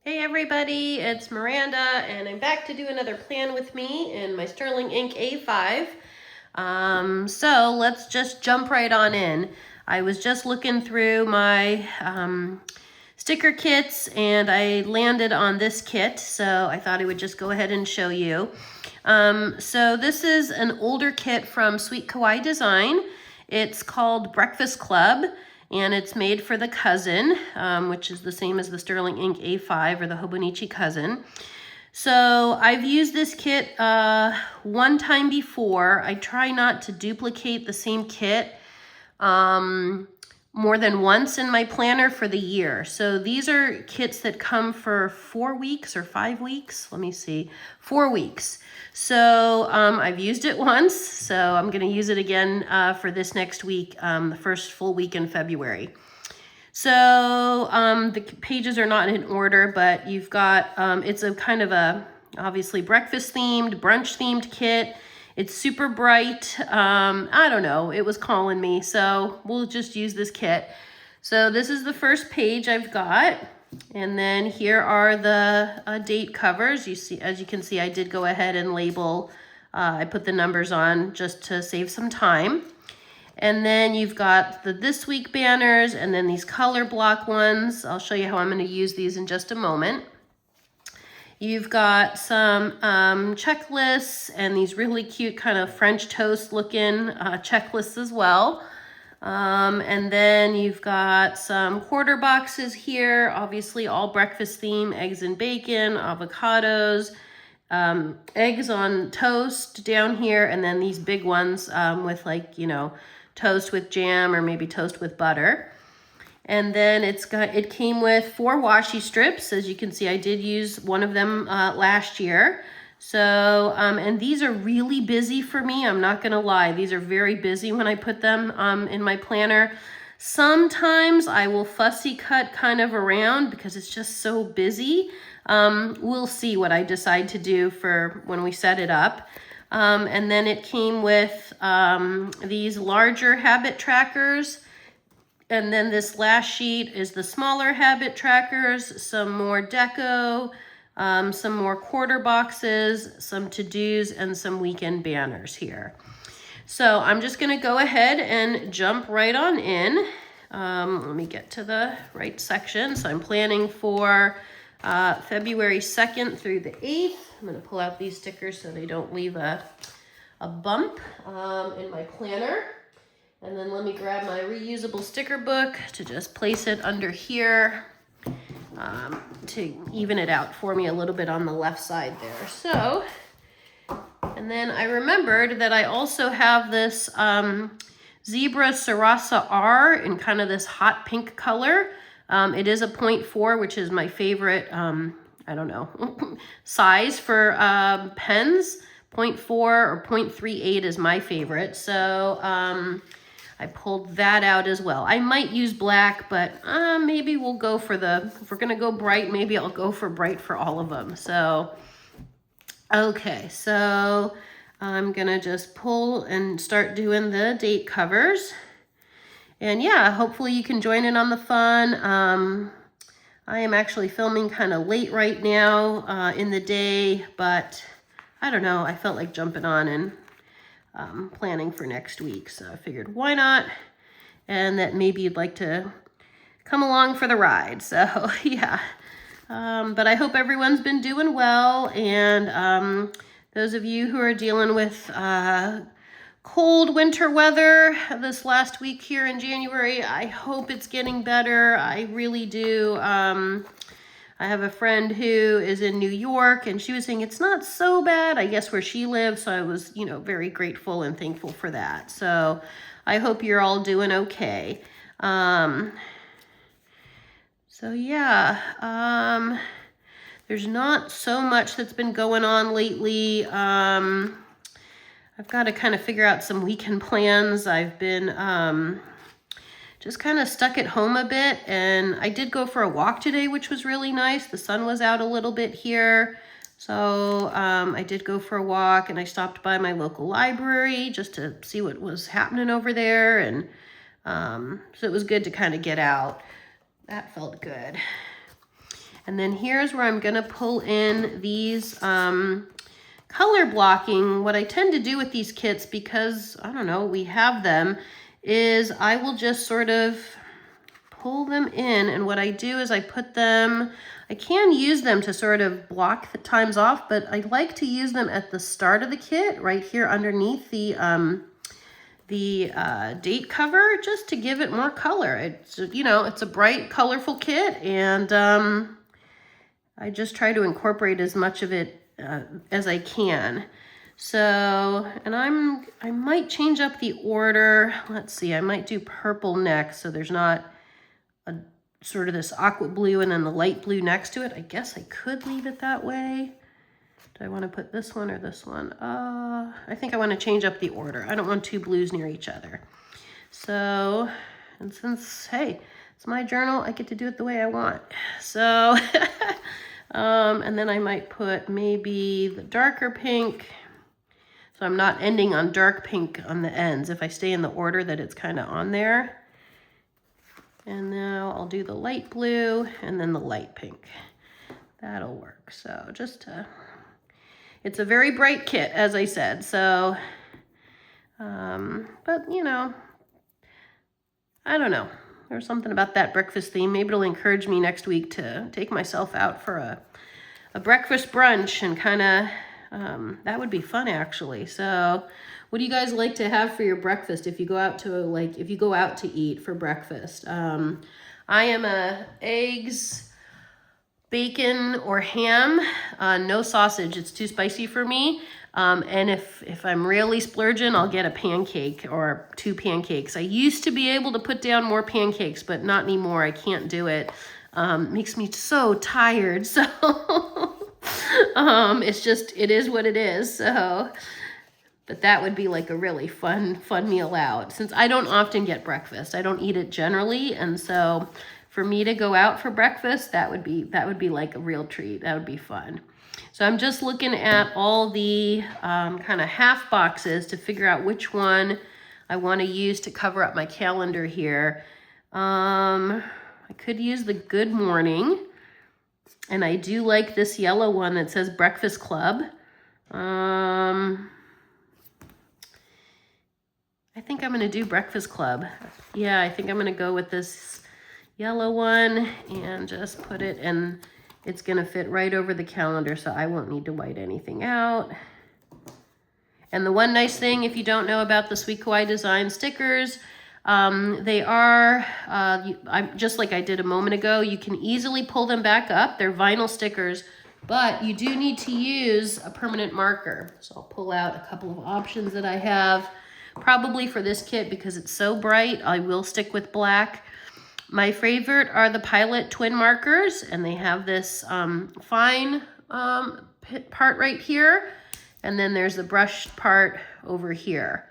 Hey everybody, it's Miranda and I'm back to do another plan with me in my Sterling Ink A5. So let's just jump right on in. I was just looking through my sticker kits and I landed on this kit, so I thought I would just go ahead and show you. So this is an older kit from Sweet Kawaii Design. It's called Breakfast Club. And it's made for the cousin, which is the same as the Sterling Ink A5 or the Hobonichi cousin. So I've used this kit one time before. I try not to duplicate the same kit more than once in my planner for the year. So these are kits that come for 4 weeks or 5 weeks. Let me see, 4 weeks. So I've used it once, so I'm gonna use it again for this next week, the first full week in February. So the pages are not in order, but you've got, it's a kind of a, obviously breakfast themed, brunch themed kit. It's super bright. I don't know, it was calling me, so we'll just use this kit. So this is the first page I've got. And then here are the date covers. You see, as you can see, I did go ahead and label, I put the numbers on just to save some time. And then you've got the this week banners and then these color block ones. I'll show you how I'm going to use these in just a moment. You've got some checklists and these really cute kind of French toast looking checklists as well. And then you've got some quarter boxes here, obviously all breakfast theme, eggs and bacon, avocados, eggs on toast down here, and then these big ones with like, you know, toast with jam or maybe toast with butter. And then it came with 4 washi strips. As you can see, I did use one of them last year. So, and these are really busy for me. I'm not gonna lie. These are very busy when I put them in my planner. Sometimes I will fussy cut kind of around because it's just so busy. We'll see what I decide to do for when we set it up. And then it came with these larger habit trackers. And then this last sheet is the smaller habit trackers, some more deco, some more quarter boxes, some to-dos, and some weekend banners here. So I'm just gonna go ahead and jump right on in. Let me get to the right section. So I'm planning for February 2nd through the 8th. I'm gonna pull out these stickers so they don't leave a bump in my planner. And then let me grab my reusable sticker book to just place it under here to even it out for me a little bit on the left side there. So, and then I remembered that I also have this Zebra Sarasa R in kind of this hot pink color. It is a 0.4, which is my favorite, I don't know, size for pens. 0.4 or 0.38 is my favorite. So I pulled that out as well. I might use black, but maybe we'll go for if we're gonna go bright, maybe I'll go for bright for all of them. So, okay, so I'm gonna just pull and start doing the date covers. And yeah, hopefully you can join in on the fun. I am actually filming kind of late right now in the day, but I don't know, I felt like jumping on and planning for next week. So I figured why not? And that maybe you'd like to come along for the ride. So yeah, but I hope everyone's been doing well. And those of you who are dealing with cold winter weather this last week here in January, I hope it's getting better. I really do. I have a friend who is in New York and she was saying it's not so bad, I guess, where she lives. So I was, you know, very grateful and thankful for that. So I hope you're all doing okay. So yeah, there's not so much that's been going on lately. I've got to kind of figure out some weekend plans. I've been just kind of stuck at home a bit, and I did go for a walk today, which was really nice. The sun was out a little bit here, so I did go for a walk, and I stopped by my local library just to see what was happening over there, and so it was good to kind of get out. That felt good. And then here's where I'm gonna pull in these color blocking. What I tend to do with these kits, because I don't know, we have them, is I will just sort of pull them in, and what I do is I put them, I can use them to sort of block the times off, but I like to use them at the start of the kit, right here underneath the date cover, just to give it more color. It's, you know, it's a bright, colorful kit, and I just try to incorporate as much of it as I can. So, and I might change up the order. Let's see, I might do purple next, so there's not a sort of this aqua blue and then the light blue next to it. I guess I could leave it that way. Do I want to put this one or this one? I think I want to change up the order. I don't want two blues near each other. So, and since, hey, it's my journal, I get to do it the way I want. So, and then I might put maybe the darker pink. So I'm not ending on dark pink on the ends if I stay in the order that it's kind of on there. And now I'll do the light blue and then the light pink. That'll work. So just to, it's a very bright kit, as I said. So, but you know, I don't know. There's something about that breakfast theme. Maybe it'll encourage me next week to take myself out for a breakfast brunch and kind of, that would be fun actually. So what do you guys like to have for your breakfast if you go out to eat for breakfast? I am a eggs, bacon, or ham, no sausage. It's too spicy for me. And if I'm really splurging, I'll get a pancake or 2 pancakes. I used to be able to put down more pancakes, but not anymore. I can't do it. Makes me so tired. So it's just, it is what it is. So, but that would be like a really fun meal out. Since I don't often get breakfast, I don't eat it generally, and so for me to go out for breakfast, that would be like a real treat. That would be fun. So I'm just looking at all the kind of half boxes to figure out which one I want to use to cover up my calendar here. I could use the Good Morning, and I do like this yellow one that says Breakfast Club. I think I'm going to do Breakfast Club. Yeah, I think I'm going to go with this yellow one and just put it, and it's going to fit right over the calendar, so I won't need to white anything out. And the one nice thing, if you don't know about the Sweet Kawaii Design stickers, they are, just like I did a moment ago, you can easily pull them back up. They're vinyl stickers, but you do need to use a permanent marker. So I'll pull out a couple of options that I have. Probably for this kit, because it's so bright, I will stick with black. My favorite are the Pilot twin markers, and they have this fine part right here, and then there's the brushed part over here.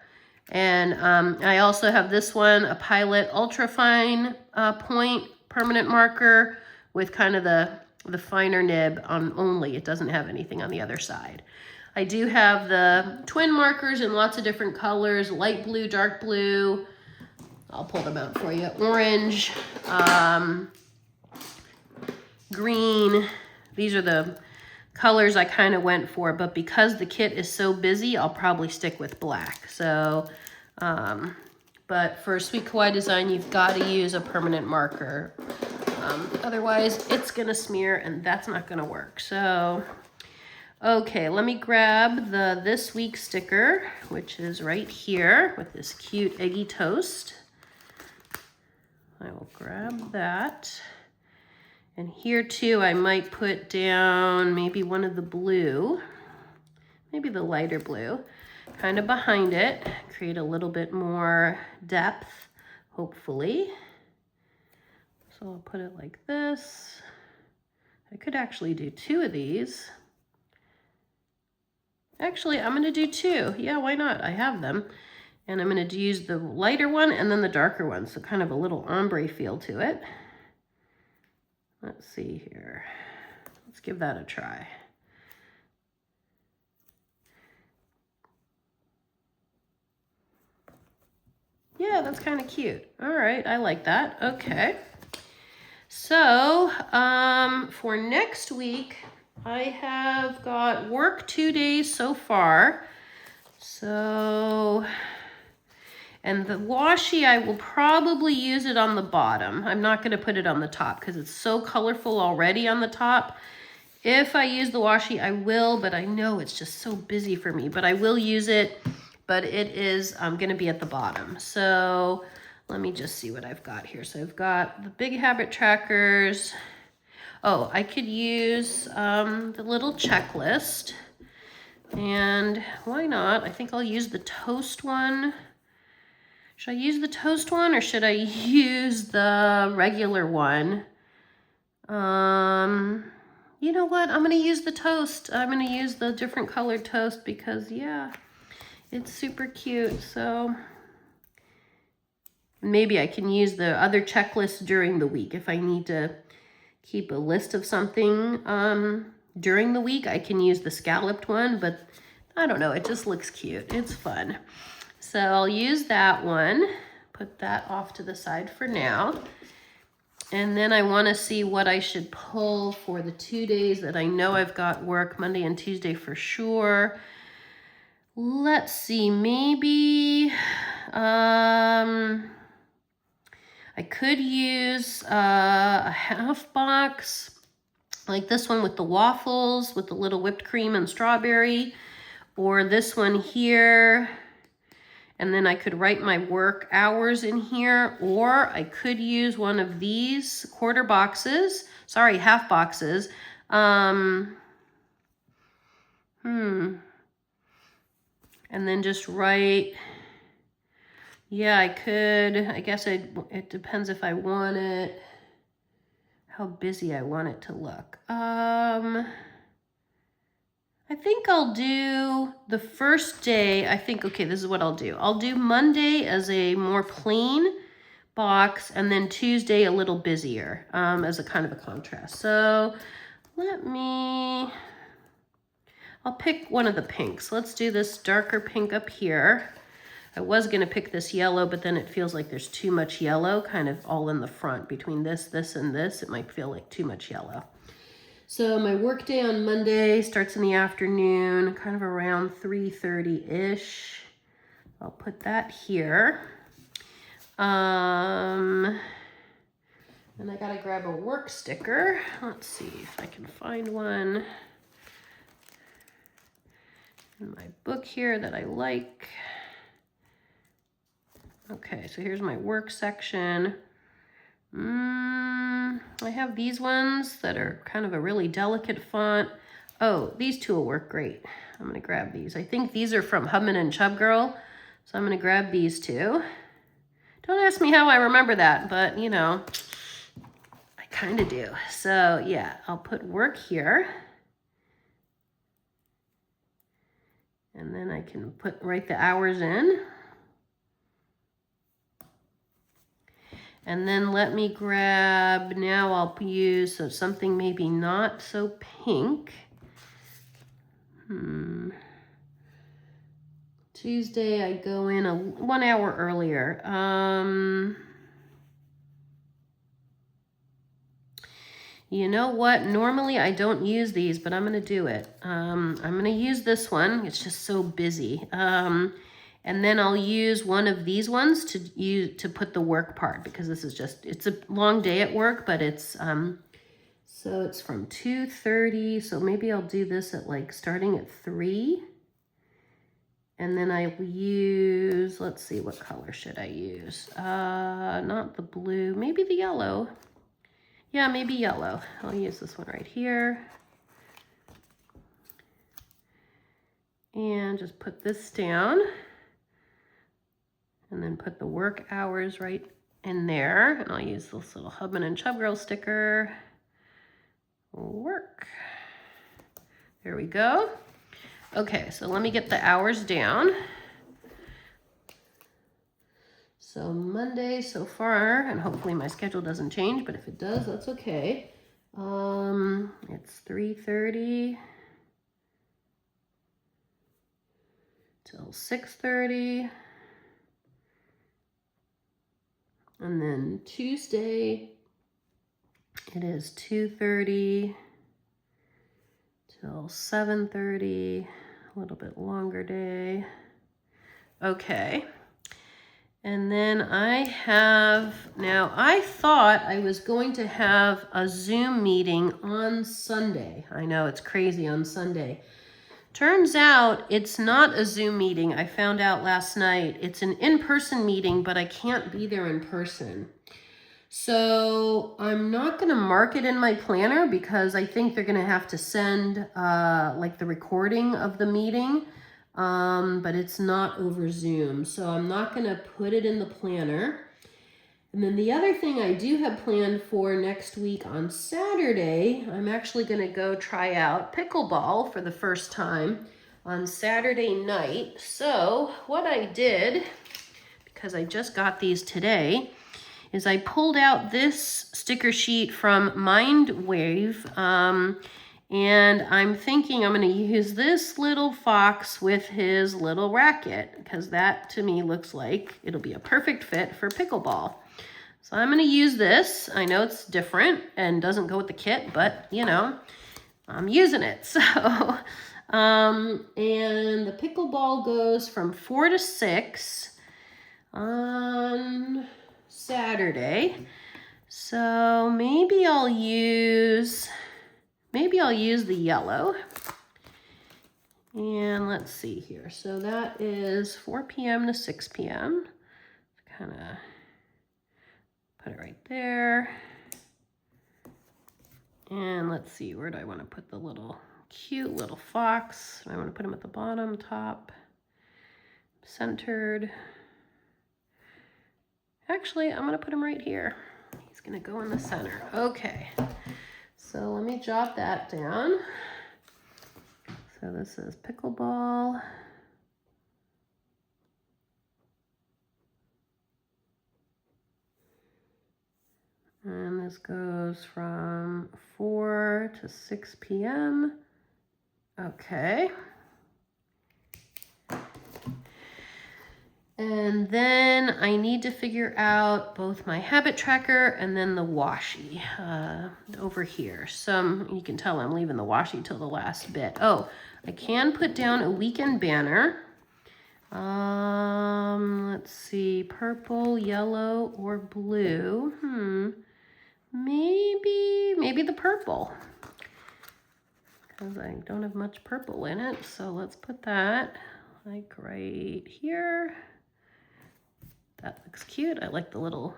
And I also have this one, a Pilot ultra fine point permanent marker with kind of the finer nib on only. It doesn't have anything on the other side. I do have the twin markers in lots of different colors, light blue, dark blue. I'll pull them out for you. Orange, green. These are the colors I kind of went for, but because the kit is so busy, I'll probably stick with black. So, but for Sweet Kawaii Design, you've got to use a permanent marker. Otherwise, it's going to smear, and that's not going to work. So, okay, let me grab the This Week sticker, which is right here with this cute Eggy toast. I will grab that. And here too, I might put down maybe one of the blue, maybe the lighter blue, kind of behind it, create a little bit more depth, hopefully. So I'll put it like this. I could actually do 2 of these. Actually, I'm gonna do 2. Yeah, why not? I have them. And I'm gonna use the lighter one and then the darker one, so kind of a little ombre feel to it. Let's see here. Let's give that a try. Yeah, that's kind of cute. All right, I like that. Okay. So, for next week, I have got work 2 days so far. So, and the washi, I will probably use it on the bottom. I'm not going to put it on the top because it's so colorful already on the top. If I use the washi, I will, but I know it's just so busy for me. But I will use it, but it is going to be at the bottom. So let me just see what I've got here. So I've got the big habit trackers. Oh, I could use the little checklist. And why not? I think I'll use the toast one. Should I use the toast one or should I use the regular one? You know what? I'm going to use the toast. I'm going to use the different colored toast because, yeah, it's super cute. So maybe I can use the other checklist during the week. If I need to keep a list of something during the week, I can use the scalloped one, but I don't know. It just looks cute. It's fun. So I'll use that one. Put that off to the side for now. And then I want to see what I should pull for the 2 days that I know I've got work, Monday and Tuesday for sure. Let's see, maybe I could use a half box, like this one with the waffles, with the little whipped cream and strawberry, or this one here. And then I could write my work hours in here, or I could use one of these half boxes. And then just write, yeah, I could, I guess it depends if I want it, how busy I want it to look. I think I'll do the first day, okay, this is what I'll do. I'll do Monday as a more plain box, and then Tuesday a little busier as a kind of a contrast. So I'll pick one of the pinks. Let's do this darker pink up here. I was gonna pick this yellow, but then it feels like there's too much yellow kind of all in the front. Between this, and this, it might feel like too much yellow. So my work day on Monday starts in the afternoon, kind of around 3:30-ish. I'll put that here. And I gotta grab a work sticker. Let's see if I can find one in my book here that I like. Okay, so here's my work section. I have these ones that are kind of a really delicate font. Oh, these two will work great. I'm gonna grab these. I think these are from Hubman and Chub Girl, so I'm gonna grab these two. Don't ask me how I remember that, but you know, I kind of do. So yeah, I'll put work here. And then I can write the hours in. And then let me grab, now I'll use something maybe not so pink. Tuesday I go in 1 hour earlier. You know what? Normally I don't use these, but I'm gonna do it. I'm gonna use this one. It's just so busy. And then I'll use one of these ones to put the work part, because this is just, it's a long day at work, but it's, so it's from 2:30. So maybe I'll do this at like starting at 3. And then I'll use, let's see, what color should I use? Not the blue, maybe the yellow. Yeah, maybe yellow. I'll use this one right here. And just put this down. And then put the work hours right in there. And I'll use this little Hubman and Chub Girl sticker. Work. There we go. Okay, so let me get the hours down. So Monday so far, and hopefully my schedule doesn't change, but if it does, that's okay. It's 3:30 till 6:30. And then Tuesday, It is 2:30 till 7:30, a little bit longer day. Okay. And then I thought I was going to have a Zoom meeting on Sunday. I know it's crazy on Sunday. Turns out it's not a Zoom meeting. I found out last night. It's an in-person meeting, but I can't be there in person. So I'm not going to mark it in my planner because I think they're going to have to send like the recording of the meeting, but it's not over Zoom. So I'm not going to put it in the planner. And then the other thing I do have planned for next week on Saturday, I'm actually going to go try out pickleball for the first time on Saturday night. So what I did, because I just got these today, is I pulled out this sticker sheet from Mindwave, and I'm thinking I'm going to use this little fox with his little racket, because that to me looks like it'll be a perfect fit for pickleball. So I'm going to use this. I know it's different and doesn't go with the kit, but you know, I'm using it. So, and the pickleball goes from 4 to 6 on Saturday. So maybe I'll use the yellow. And let's see here. So that is 4 p.m. to 6 p.m. Kind of put it right there. And let's see, where do I want to put the little cute little fox? I want to put him at the bottom, top, centered. Actually, I'm going to put him right here. He's going to go in the center. Okay. So let me jot that down. So this is pickleball. And this goes from 4 to 6 p.m. Okay. And then I need to figure out both my habit tracker and then the washi over here. You can tell I'm leaving the washi till the last bit. Oh, I can put down a weekend banner. Let's see, purple, yellow, or blue. Maybe the purple, because I don't have much purple in it. So let's put that like right here. That looks cute. I like the little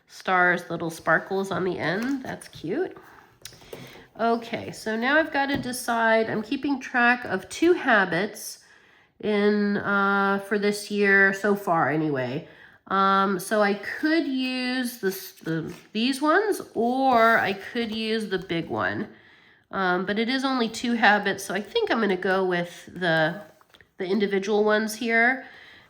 stars, little sparkles on the end. That's cute. Okay, so now I've got to decide. I'm keeping track of 2 habits for this year so far anyway. So I could use these ones, or I could use the big one. But it is only 2 habits, so I think I'm going to go with the individual ones here.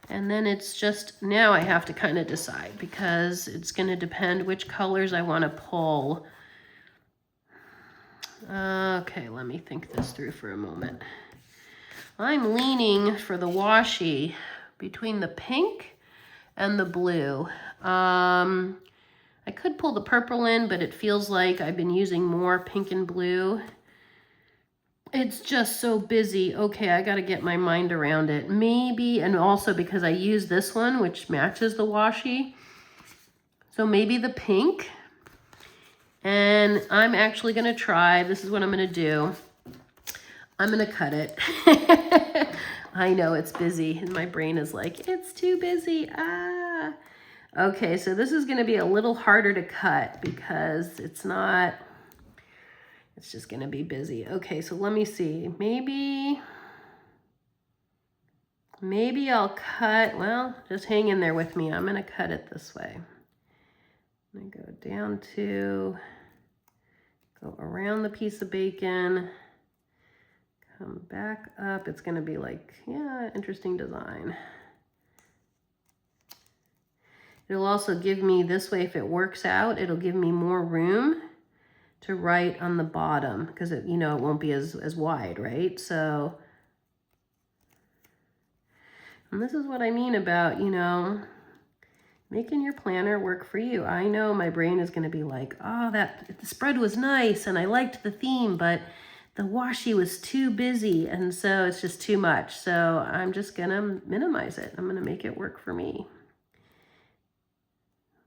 And then it's just, now I have to kind of decide, because it's going to depend which colors I want to pull. Okay, let me think this through for a moment. I'm leaning for the washi between the pink and the blue. I could pull the purple in, but it feels like I've been using more pink and blue. It's just so busy. Okay, I got to get my mind around it. Maybe, and also because I use this one, which matches the washi. So maybe the pink. And I'm actually going to try, this is what I'm going to do. I'm going to cut it. I know it's busy, and my brain is like, it's too busy. Okay, so this is going to be a little harder to cut because it's just going to be busy. Okay, so let me see. Maybe I'll cut, well, just hang in there with me. I'm going to cut it this way. I'm going to go down to, go around the piece of bacon, come back up. It's going to be like, yeah, interesting design. It'll also give me, this way, if it works out, it'll give me more room to write on the bottom, because it, you know, it won't be as wide, right? So, and this is what I mean about, you know, Making your planner work for you. I know my brain is going to be like, oh, the spread was nice and I liked the theme, but the washi was too busy and so it's just too much. So I'm just going to minimize it. I'm going to make it work for me.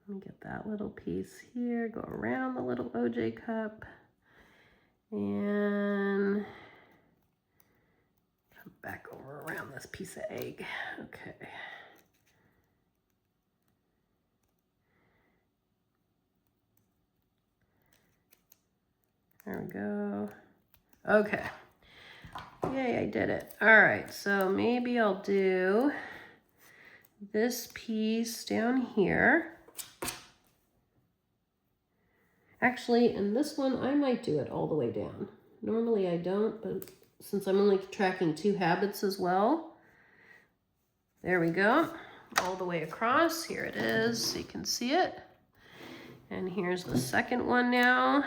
Let me get that little piece here, go around the little OJ cup and come back over around this piece of egg. Okay. There we go. Okay. Yay, I did it. All right, so maybe I'll do this piece down here. Actually, in this one, I might do it all the way down. Normally I don't, but since I'm only tracking 2 habits as well. There we go. All the way across. Here it is, so you can see it. And here's the second one now.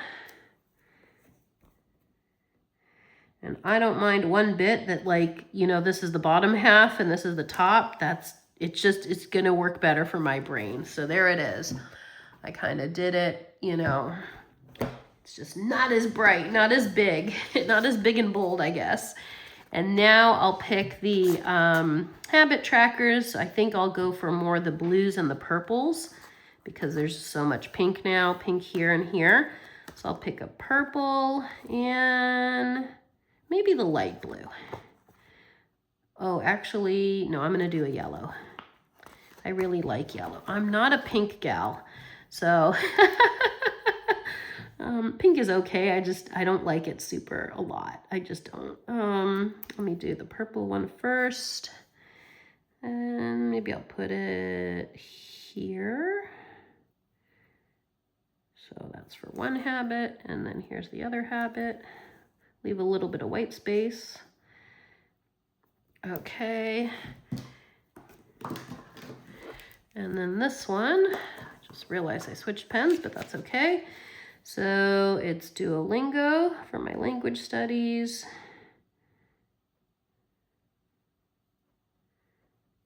And I don't mind one bit that, like, you know, this is the bottom half and this is the top. It's going to work better for my brain. So there it is. I kind of did it, you know. It's just not as bright, not as big, not as big and bold, I guess. And now I'll pick the habit trackers. I think I'll go for more the blues and the purples because there's so much pink now, pink here and here. So I'll pick a purple and maybe the light blue. Oh, actually, no, I'm going to do a yellow. I really like yellow. I'm not a pink gal, so pink is okay. I don't like it a lot. I just don't. Let me do the purple one first. And maybe I'll put it here. So that's for one habit. And then here's the other habit. Leave a little bit of white space. Okay. And then this one, I just realized I switched pens, but that's okay. So it's Duolingo for my language studies.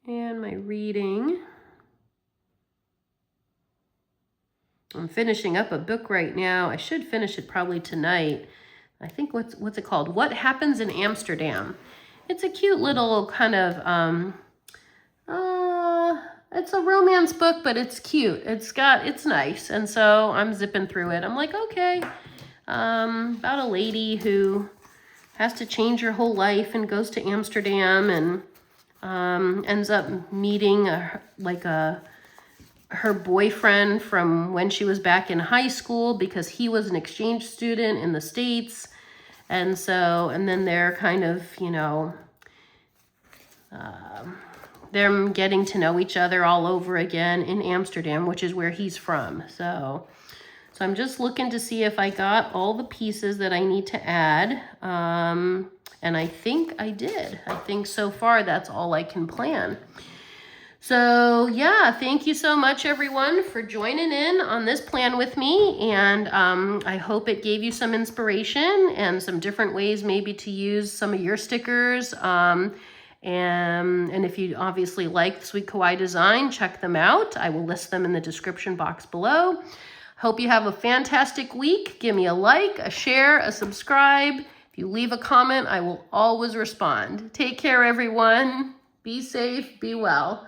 And my reading. I'm finishing up a book right now. I should finish it probably tonight. I think what's it called? What Happens in Amsterdam. It's a cute little kind of it's a romance book, but it's cute. It's nice. And so I'm zipping through it. I'm like, okay. About a lady who has to change her whole life and goes to Amsterdam and ends up meeting her boyfriend from when she was back in high school because he was an exchange student in the States. And then they're kind of, you know, them getting to know each other all over again in Amsterdam, which is where he's from. So I'm just looking to see if I got all the pieces that I need to add. And I think I did. I think so far that's all I can plan. So yeah, thank you so much everyone for joining in on this plan with me. And I hope it gave you some inspiration and some different ways maybe to use some of your stickers. And if you obviously like Sweet Kawaii Design, check them out. I will list them in the description box below. Hope you have a fantastic week. Give me a like, a share, a subscribe. If you leave a comment, I will always respond. Take care, everyone. Be safe, be well.